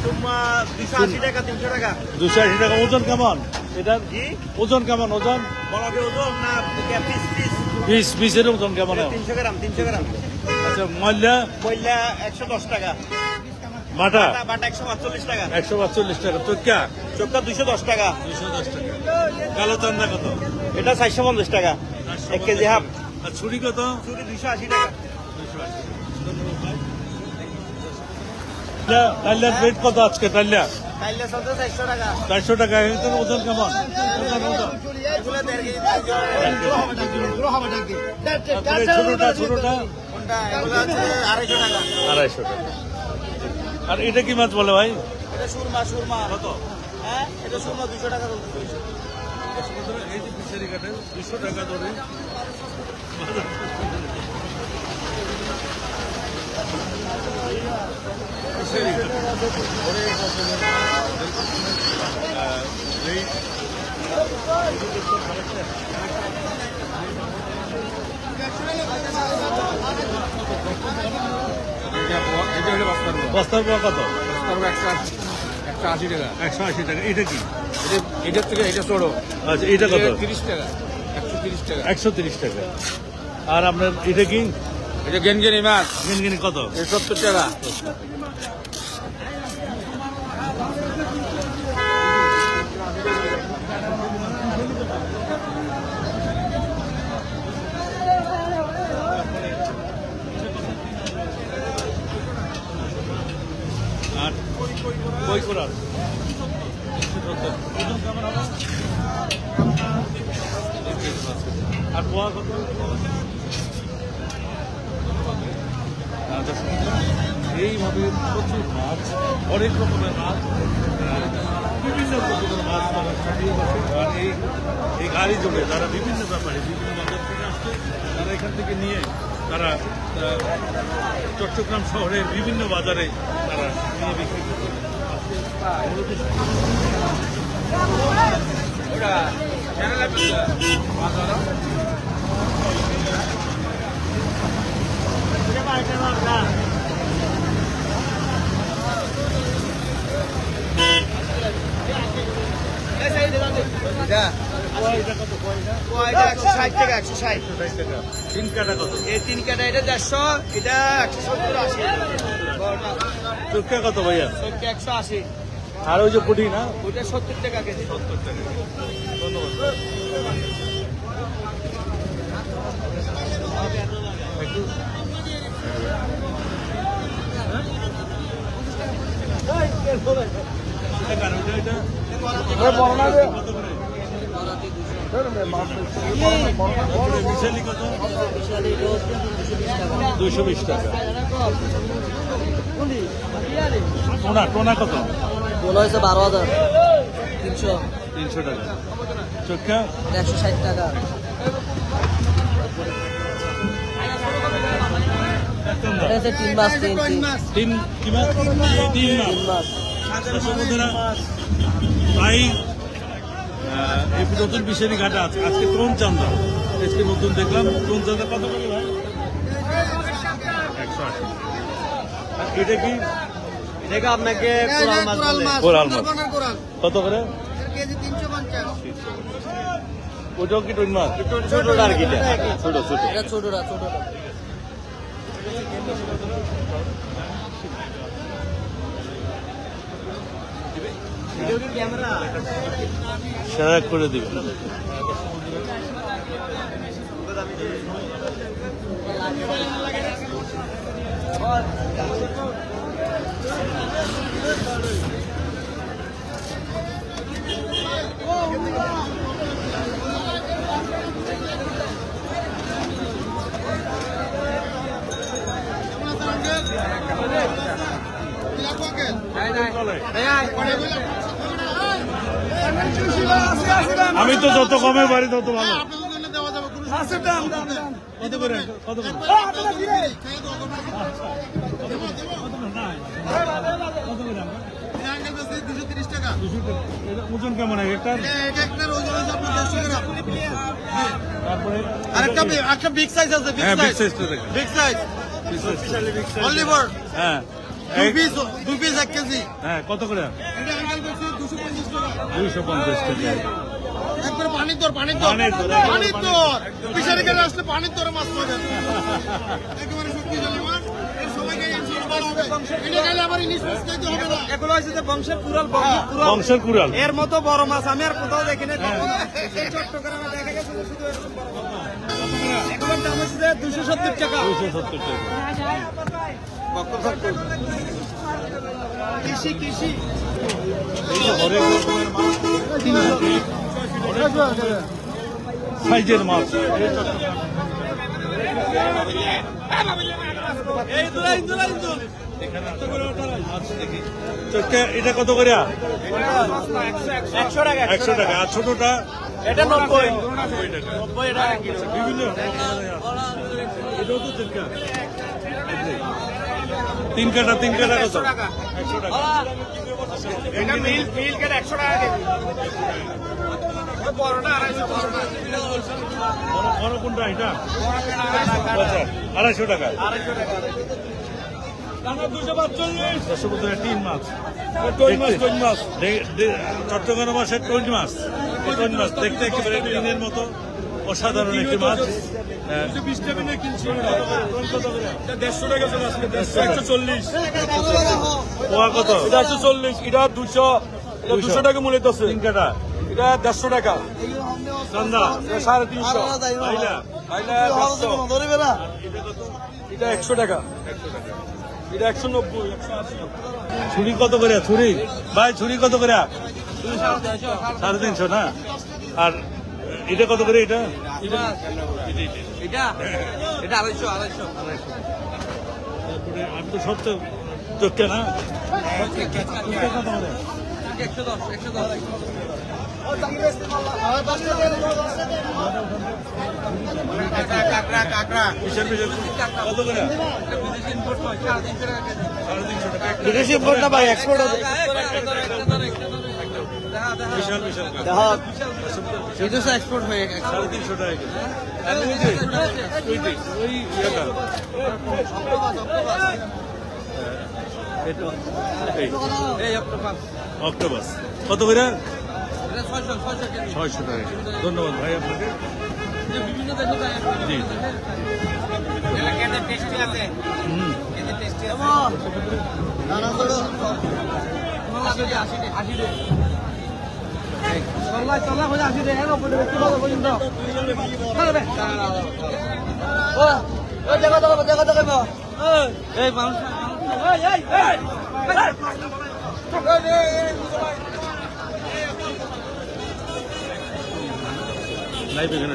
সুরমা 280 টাকা 300 টাকা। 280 টাকা। ওজন কেমন এটার? জি ওজন কেমন? ওজন বড়দের ওজন না পিস পিস? পিসের ওজন কেমন? 300 গ্রাম 300 গ্রাম। আচ্ছা ময়লা ময়লা 110 টাকা। বাটা বাটা 145 টাকা। 145 টাকা। চোখা চোখটা 210 টাকা। 210 টাকা। কালো চান্দা কত? এটা 450 টাকা 1 কেজি হাফ। আর ছুরি কত? চুরি 280 টাকা। টাইলার রেট কত আজকে? টাইলার কাইলে চলতে 400 টাকা। 400 টাকা। এটার ওজন কেমন? এগুলো 1.5 কেজি। ছোটটা কোনটা? এগুলো আছে 250 টাকা। 250 টাকা। আর এটা কি মাছ বলে ভাই? এটা সুরমা কত? হ্যাঁ এটা সুরমা 200 টাকা চলছে। এই যে ফিশারি কাটে 200 টাকা ধরে। বস্তার পোয়া কত? 180 টাকা। 180 টাকা। এটা কি? এটার থেকে এটা ছোট। আচ্ছা এটা কত? 30 টাকা। 130 টাকা। 130 টাকা। আর আপনার এটা কি? এটা গেনগেনি মাছ। গিনগিনি কত? 70 টাকা। আর কই করার আর পোয়া কত? এইভাবে প্রচুর মাছ, অনেক রকমের মাছ, বিভিন্ন রকমের মাছ তারা সাজিয়ে বসে। আর এই গাড়ি জুড়ে তারা বিভিন্ন ব্যাপারে বিভিন্ন বাজার থেকে আসছে, তারা এখান থেকে নিয়ে তারা চট্টগ্রাম শহরের বিভিন্ন বাজারে তারা নিয়ে বিক্রি করছে। এটা 160 টাকা 160। তিন কাটা কত? এই 3 কাটা এটা 150, এটা 170 80। চোখা কত ভাইয়া? 180। আর ওই যে পুটি না, ওটা 70 টাকা কেজি। 70 টাকা। ধন্যবাদ। একটু মিশালি কত? 220 টাকা। টোনা কত? বলা হয়েছে 12,000 300 300 টাকা। চোখা 160 টাকা। এটা হচ্ছে 3 মাস 3 তিন কি মাছ? তিন মাছ। প্রায় এই নতুন বিশারি ঘাটে আছে। আজকে কোন চান্দা? আজকে নতুন দেখলাম। কোন চান্দা কত করে ভাই? 180। আর এটা কি? এটা আপনাকে কোরাল মাছ বলে। কোরাল মাছ কত করে? কেজি 350। ওটাও কি টুন মাছ? ছোটটা আর কি এটা? ছোট। এটা ছোটটা। ক্যামেরা সেরা করে দিবেন। আমি তো যত কমে পারি তত ভালো। কত করে? ওজন কেমন একটা? তারপরে আরেকটা বিগ সাইজ আছে। হ্যাঁ বিগ সাইজটা দেখেন। Big size. অনলি ফর হ্যাঁ দুই পিস 1 কেজি হ্যাঁ কত করে? এটা আঙ্কেল করছে 250 টাকা 250 টাকা। একবার পানির দর পানির দর, পানির দর ফিশারি গেলে আসলে পানির দরে মাছ পাবেন একেবারে শক্তিশালী মাছ এর সবাইকে ইনশাআল্লাহ হবে এটা গেলে আবার ইলিশ মাছ খাইতে হবে না এগুলো হচ্ছে যে বংশের কুড়াল বংশের কুড়াল। এর মতো বড় মাছ আমি আর কোথাও দেখিনি এই চট্টগ্রামে দেখা গেছে যে শুধু এরকম বড় বড় মাছ। এগুলোর দাম হচ্ছে যে 270 টাকা 270 টাকা। কৃষি কৃষি এই যে হরেক রকমের মাছ, সাইজের মাছ। চটকা এটা কত করে? 100 টাকা 100 টাকা। আর ছোটটা এটা 90 90 টাকা। 90 টাকা কিলো বিভিন্ন এটাও তো চটকা। তিন কাটা কত? 100 টাকা। এটা মিল কেটে 100 টাকা কেজি বড়টা 250 বড়টা বড় কোনটা এটা? আচ্ছা 250 টাকা। 250 টাকা দর্শক বন্ধুরা, তিন মাছ, চট্টগ্রাম মাছের টোন মাছ। এই টোন মাছ দেখতে একেবারে টিনের মতো অসাধারণ একটি মাছ। 20 টাকা নিয়ে কিনছি কত করে? 150 টাকা চলে আসবে 140 পোয়া কত? এটা 140 এটা 200 এটা 200 টাকা মূল্য আছে তিন কাটা এটা 150 টাকা চান্দা এটা 350 পাইলা আইলা 100 এটা 100 টাকা এটা 190 180 ছুরি কত করে? ছুরি ভাই, ছুরি কত করে? 350 না? আর এটা কত করে? এটা এটা 250 তারপরে আর তো সব তো চোখে না। এটা কত করে? 110 বিশাল বিশাল কত করে? 350 টাকা। বিদেশি ইম্পোর্ট না ভাই এক্সপোর্ট হবে বিশাল বিশাল বিদেশে এক্সপোর্ট হয়ে গেছে 350 টাকা কেজি। আর ওই যে ওই ইয়েটা এটা এই অক্টোপাস কত করে? 600 টাকা কেজি। ধন্যবাদ ভাই আপনাকে। বিভিন্ন দেশে যায় জি জি। এলাকাতে টেস্টি আছে হুম। এতে টেস্টি আছে এই মানুষ লাইভ এখানে